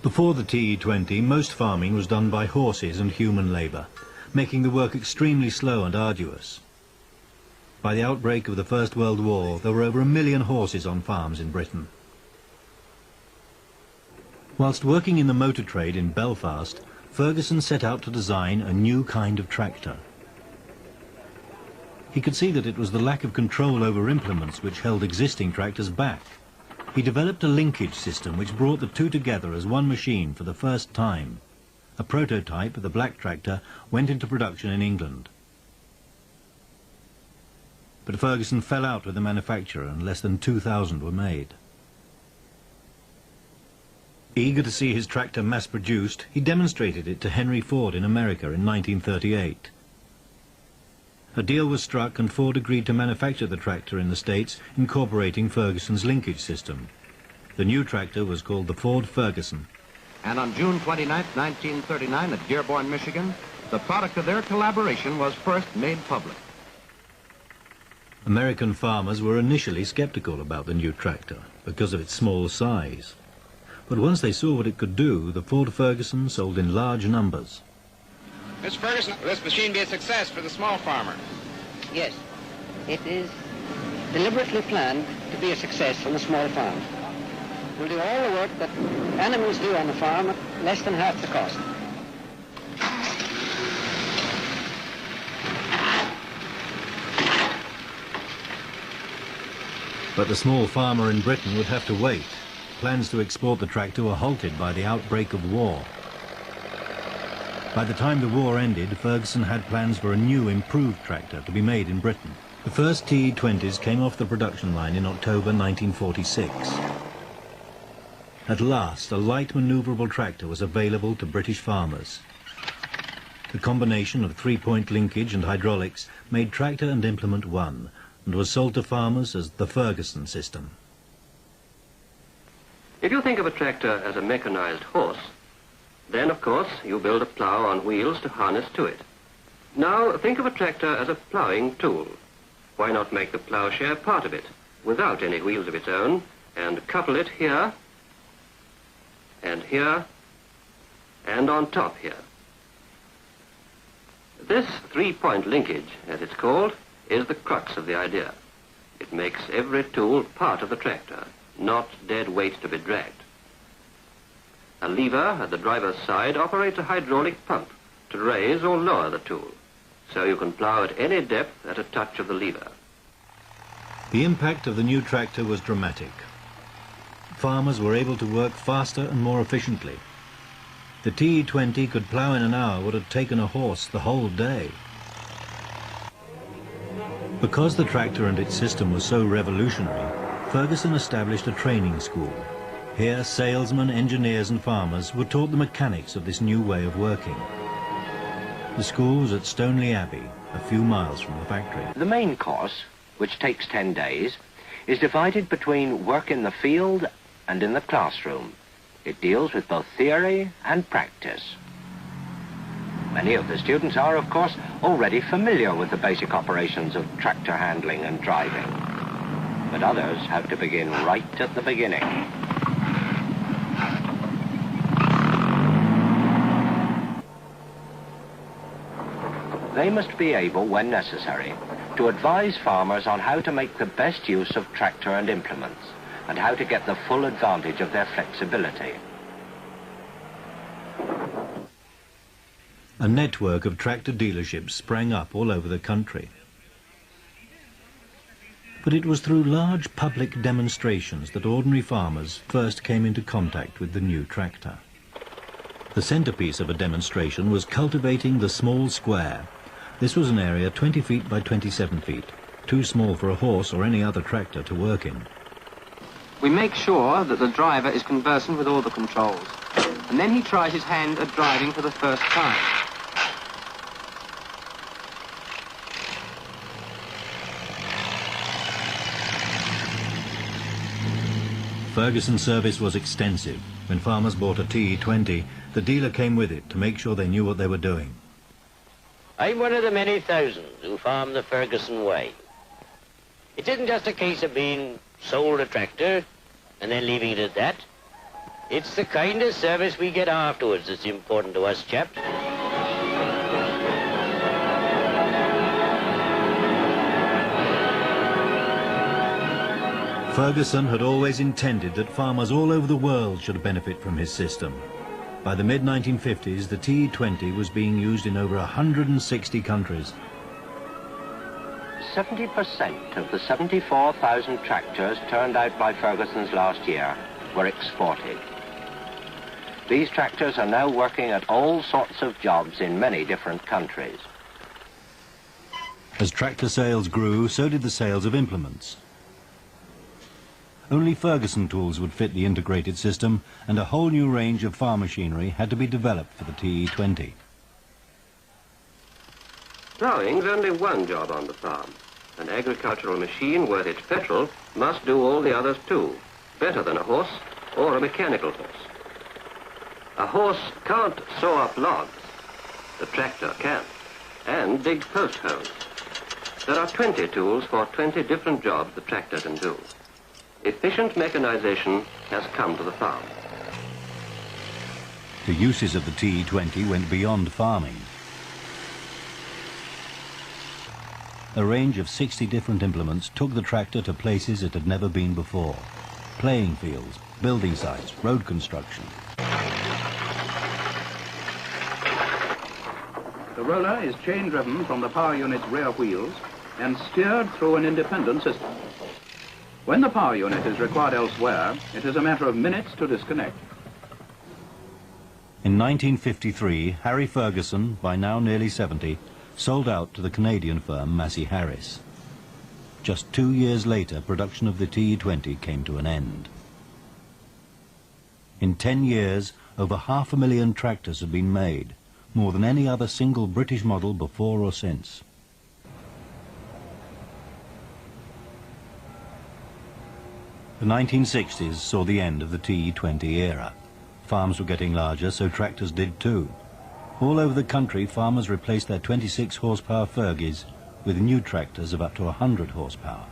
Before the TE20, most farming was done by horses and human labour, making the work extremely slow and arduous. By the outbreak of the First World War, there were over 1 million horses on farms in Britain. Whilst working in the motor trade in Belfast, Ferguson set out to design a new kind of tractor. He could see that it was the lack of control over implements which held existing tractors back. He developed a linkage system which brought the two together as one machine for the first time. A prototype, the black tractor, went into production in England. But Ferguson fell out with the manufacturer and less than 2,000 were made. Eager to see his tractor mass-produced, he demonstrated it to Henry Ford in America in 1938. A deal was struck and Ford agreed to manufacture the tractor in the States, incorporating Ferguson's linkage system. The new tractor was called the Ford Ferguson. And on June 29, 1939, at Dearborn, Michigan, the product of their collaboration was first made public. American farmers were initially skeptical about the new tractor because of its small size. But once they saw what it could do, the Ford Ferguson sold in large numbers. Mr. Ferguson, will this machine be a success for the small farmer? Yes, it is deliberately planned to be a success for the small farm. We'll do all the work that animals do on the farm at less than half the cost. But the small farmer in Britain would have to wait. Plans to export the tractor were halted by the outbreak of war. By the time the war ended, Ferguson had plans for a new, improved tractor to be made in Britain. The first TE20s came off the production line in October 1946. At last, a light manoeuvrable tractor was available to British farmers. The combination of three-point linkage and hydraulics made tractor and implement one, and was sold to farmers as the Ferguson system. If you think of a tractor as a mechanized horse, then, of course, you build a plough on wheels to harness to it. Now, think of a tractor as a ploughing tool. Why not make the ploughshare part of it, without any wheels of its own, and couple it here, and here, and on top here. This three-point linkage, as it's called, is the crux of the idea. It makes every tool part of the tractor, not dead weight to be dragged. A lever at the driver's side operates a hydraulic pump to raise or lower the tool, so you can plough at any depth at a touch of the lever. The impact of the new tractor was dramatic. Farmers were able to work faster and more efficiently. The TE20 could plough in an hour what had taken a horse the whole day. Because the tractor and its system was so revolutionary, Ferguson established a training school. Here, salesmen, engineers and farmers were taught the mechanics of this new way of working. The school was at Stoneleigh Abbey, a few miles from the factory. The main course, which takes 10 days, is divided between work in the field and in the classroom. It deals with both theory and practice. Many of the students are, of course, already familiar with the basic operations of tractor handling and driving. But others have to begin right at the beginning. They must be able, when necessary, to advise farmers on how to make the best use of tractor and implements, and how to get the full advantage of their flexibility. A network of tractor dealerships sprang up all over the country. But it was through large public demonstrations that ordinary farmers first came into contact with the new tractor. The centerpiece of a demonstration was cultivating the small square. This was an area 20 feet by 27 feet, too small for a horse or any other tractor to work in. We make sure that the driver is conversant with all the controls, and then he tries his hand at driving for the first time. Ferguson service was extensive. When farmers bought a TE20, the dealer came with it to make sure they knew what they were doing. I'm one of the many thousands who farm the Ferguson way. It isn't just a case of being sold a tractor and then leaving it at that. It's the kind of service we get afterwards that's important to us, chaps. Ferguson had always intended that farmers all over the world should benefit from his system. By the mid-1950s, the T20 was being used in over 160 countries. 70% of the 74,000 tractors turned out by Ferguson's last year were exported. These tractors are now working at all sorts of jobs in many different countries. As tractor sales grew, so did the sales of implements. Only Ferguson tools would fit the integrated system, and a whole new range of farm machinery had to be developed for the T20. Ploughing's only one job on the farm. An agricultural machine worth its petrol must do all the others too, better than a horse or a mechanical horse. A horse can't saw up logs. The tractor can, and dig post holes. There are 20 tools for 20 different jobs the tractor can do. Efficient mechanization has come to the farm. The uses of the T20 went beyond farming. A range of 60 different implements took the tractor to places it had never been before. Playing fields, building sites, road construction. The roller is chain-driven from the power unit's rear wheels and steered through an independent system. When the power unit is required elsewhere, it is a matter of minutes to disconnect. In 1953, Harry Ferguson, by now nearly 70, sold out to the Canadian firm Massey Harris. Just 2 years later, production of the T20 came to an end. In 10 years, over 500,000 tractors had been made, more than any other single British model before or since. The 1960s saw the end of the T20 era. Farms were getting larger, so tractors did too. All over the country, farmers replaced their 26 horsepower Fergies with new tractors of up to 100 horsepower.